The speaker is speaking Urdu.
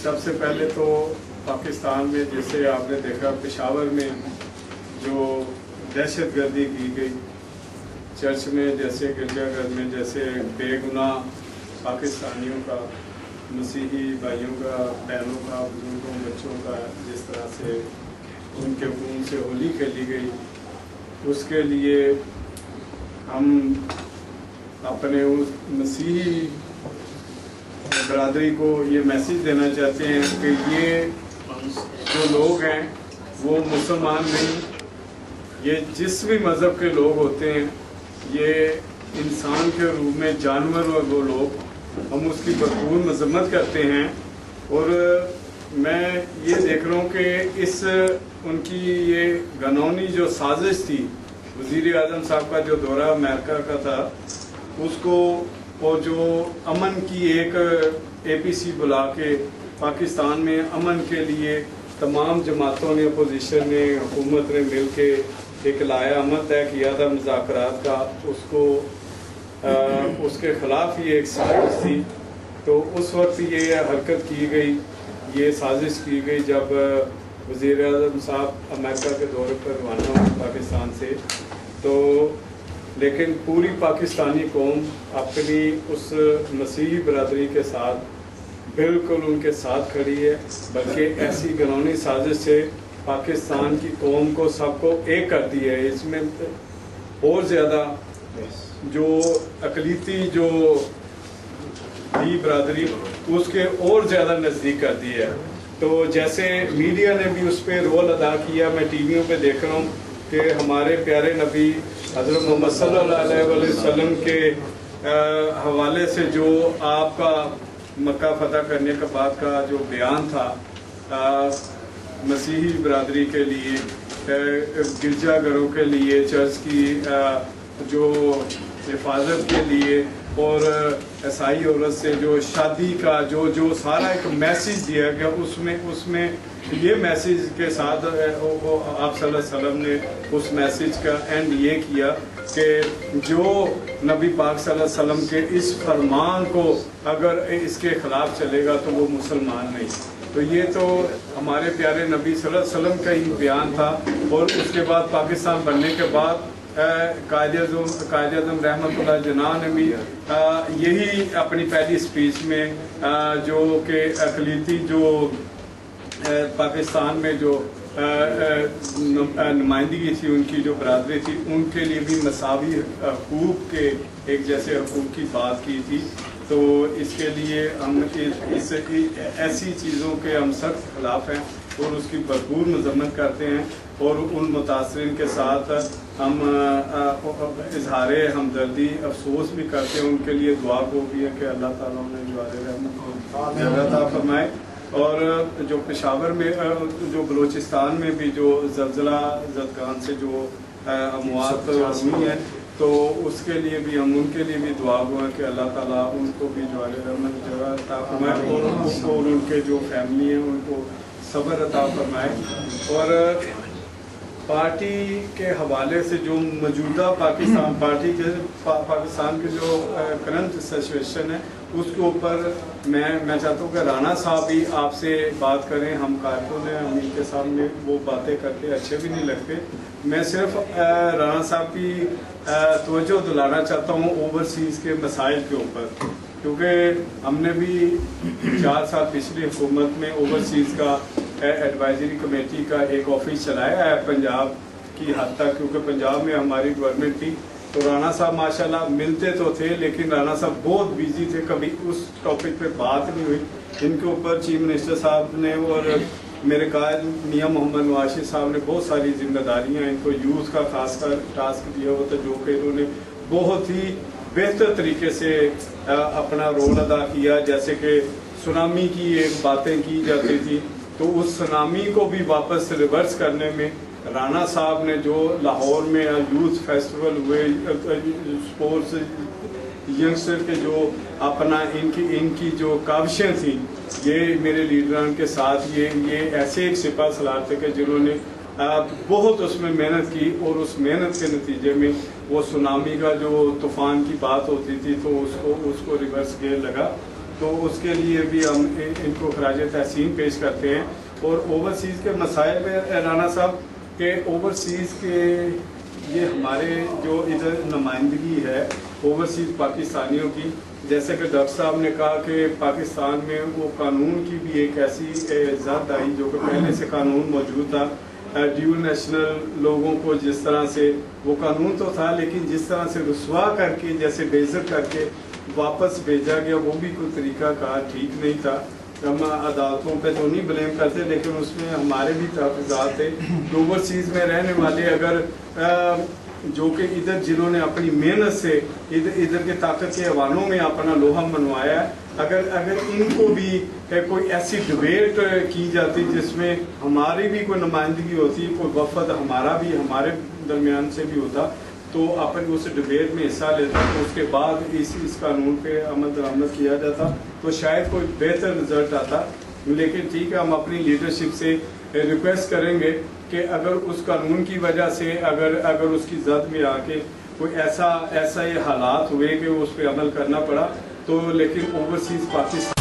سب سے پہلے تو پاکستان میں جیسے آپ نے دیکھا پشاور میں جو دہشت گردی کی گئی چرچ میں، جیسے گرجا گھر میں، جیسے بے گناہ پاکستانیوں کا، مسیحی بھائیوں کا، بہنوں کا، بزرگوں بچوں کا جس طرح سے ان کے خون سے ہولی کھیلی گئی، اس کے لیے ہم اپنے اس مسیحی برادری کو یہ میسیج دینا چاہتے ہیں کہ یہ جو لوگ ہیں وہ مسلمان نہیں، یہ جس بھی مذہب کے لوگ ہوتے ہیں یہ انسان کے روپ میں جانور اور وہ لوگ، ہم اس کی بھرپور مذمت کرتے ہیں۔ اور میں یہ دیکھ رہا ہوں کہ ان کی یہ گھنونی جو سازش تھی، وزیر اعظم صاحب کا جو دورہ امریکہ کا تھا، اس کو اور جو امن کی ایک APC بلا کے پاکستان میں امن کے لیے تمام جماعتوں نے، اپوزیشن نے، حکومت نے مل کے ایک لائحہ عمل طے کیا تھا مذاکرات کا، اس کے خلاف یہ ایک سازش تھی۔ تو اس وقت یہ حرکت کی گئی، یہ سازش کی گئی جب وزیر اعظم صاحب امریکہ کے دورے پر روانہ ہوئے پاکستان سے۔ تو لیکن پوری پاکستانی قوم اپنی اس مسیحی برادری کے ساتھ بالکل ان کے ساتھ کھڑی ہے، بلکہ ایسی گھنونی سازش سے پاکستان کی قوم کو سب کو ایک کر دی ہے۔ اس میں اور زیادہ جو اقلیتی جو بھی برادری اس کے اور زیادہ نزدیک کر دی ہے۔ تو جیسے میڈیا نے بھی اس پہ رول ادا کیا، میں ٹی ویوں پہ دیکھ رہا ہوں کہ ہمارے پیارے نبی حضرت محمد صلی اللہ علیہ وسلم کے حوالے سے جو آپ کا مکہ فتح کرنے کے بعد کا جو بیان تھا مسیحی برادری کے لیے، گرجا گھروں کے لیے، چرچ کی جو حفاظت کے لیے، اور عیسائی عورت سے جو شادی کا جو سارا ایک میسیج دیا گیا، اس میں یہ میسیج کے ساتھ آپ صلی اللہ علیہ وسلم نے اس میسیج کا اینڈ یہ کیا کہ جو نبی پاک صلی اللہ علیہ وسلم کے اس فرمان کو اگر اس کے خلاف چلے گا تو وہ مسلمان نہیں۔ تو یہ تو ہمارے پیارے نبی صلی اللہ علیہ وسلم کا ہی بیان تھا۔ اور اس کے بعد پاکستان بننے کے بعد قائد اعظم رحمۃ اللہ جناح نے بھی یہی اپنی پہلی اسپیچ میں جو کہ اقلیتی جو پاکستان میں جو نمائندگی تھی، ان کی جو برادری تھی، ان کے لیے بھی مساوی حقوق کے ایک جیسے حقوق کی بات کی تھی۔ تو اس کے لیے ہم ایسی چیزوں کے ہم سخت خلاف ہیں اور اس کی بھرپور مذمت کرتے ہیں، اور ان متاثرین کے ساتھ ہم اظہار ہمدردی افسوس بھی کرتے ہیں، ان کے لیے دعا کو بھی ہے کہ اللہ تعالیٰ انہیں جوار رحمت کو جگہ عطا فرمائے۔ اور جو پشاور میں جو بلوچستان میں بھی جو زلزلہ زدگان سے جو اموات ہوئی ہیں، تو اس کے لیے بھی ہم ان کے لیے بھی دعا گو ہیں کہ اللہ تعالیٰ ان کو بھی جوار رحمت جگہ عطا فرمائے، اور ان کے جو فیملی ہیں ان کو صبر عطا فرمائے۔ اور پارٹی کے حوالے سے جو موجودہ پاکستان کے جو کرنٹ سچویشن ہے، اس کے اوپر میں چاہتا ہوں کہ رانا صاحب بھی آپ سے بات کریں۔ ہم کارکن ہیں، ہم ان کے سامنے وہ باتیں کرتے اچھے بھی نہیں لگتے۔ میں صرف رانا صاحب کی توجہ دلانا چاہتا ہوں اوورسیز کے مسائل کے اوپر، کیونکہ ہم نے بھی 4 سال پچھلی حکومت میں اوورسیز کا ایڈوائزری کمیٹی کا ایک آفس چلایا ہے پنجاب کی حد تک، کیونکہ پنجاب میں ہماری گورنمنٹ تھی۔ تو رانا صاحب ماشاءاللہ ملتے تو تھے، لیکن رانا صاحب بہت بیزی تھے، کبھی اس ٹاپک پہ بات نہیں ہوئی۔ ان کے اوپر چیف منسٹر صاحب نے اور میرے قائد میاں محمد نواز شریف صاحب نے بہت ساری ذمہ داریاں ان کو یوتھ کا خاص کر ٹاسک دیا ہوا تھا، جو کہ انہوں نے بہت ہی بہتر طریقے سے اپنا رول ادا کیا۔ جیسے کہ سونامی کی ایک باتیں کی جاتی تھی، تو اس سونامی کو بھی واپس ریورس کرنے میں رانا صاحب نے جو لاہور میں یوتھ فیسٹیول ہوئے، اسپورٹس ینگسٹر کے جو اپنا ان کی جو کاوشیں تھیں، یہ میرے لیڈران کے ساتھ یہ ایسے ایک سپاہ سالار تھے کہ جنہوں نے بہت اس میں محنت کی، اور اس محنت کے نتیجے میں وہ سونامی کا جو طوفان کی بات ہوتی تھی تو اس کو ریورس گیئر لگا۔ تو اس کے لیے بھی ہم ان کو خراج تحسین پیش کرتے ہیں. اور اوورسیز کے مسائل میں رانا صاحب کہ اوورسیز کے یہ ہمارے جو ادھر نمائندگی ہے اوورسیز پاکستانیوں کی، جیسے کہ ڈاکٹر صاحب نے کہا کہ پاکستان میں وہ قانون کی بھی ایک ایسی ذات آئی جو کہ پہلے سے قانون موجود تھا. ڈیول نیشنل لوگوں کو جس طرح سے وہ قانون تو تھا لیکن جس طرح سے رسوا کر کے جیسے بےعزت کر کے واپس بھیجا گیا وہ بھی کوئی طریقہ کار ٹھیک نہیں تھا. ہم عدالتوں پہ تو نہیں بلیم کرتے لیکن اس میں ہمارے بھی تحفظات تھے. اوورسیز میں رہنے والے اگر جو کہ ادھر جنہوں نے اپنی محنت سے ادھر کے طاقت کے ایوانوں میں اپنا لوہا منوایا ہے، اگر ان کو بھی کوئی ایسی ڈبیٹ کی جاتی جس میں ہماری بھی کوئی نمائندگی ہوتی، کوئی وفد ہمارا بھی ہمارے درمیان سے بھی ہوتا تو اپن اس ڈبیٹ میں حصہ لیتا تو اس کے بعد اس قانون پہ عمل درآمد کیا جاتا تو شاید کوئی بہتر رزلٹ آتا. لیکن ٹھیک ہے، ہم اپنی لیڈرشپ سے ریکویسٹ کریں گے کہ اگر اس قانون کی وجہ سے اگر اس کی زد میں آ کے کوئی ایسا یہ حالات ہوئے کہ اس پہ عمل کرنا پڑا تو لیکن اوورسیز پاکستان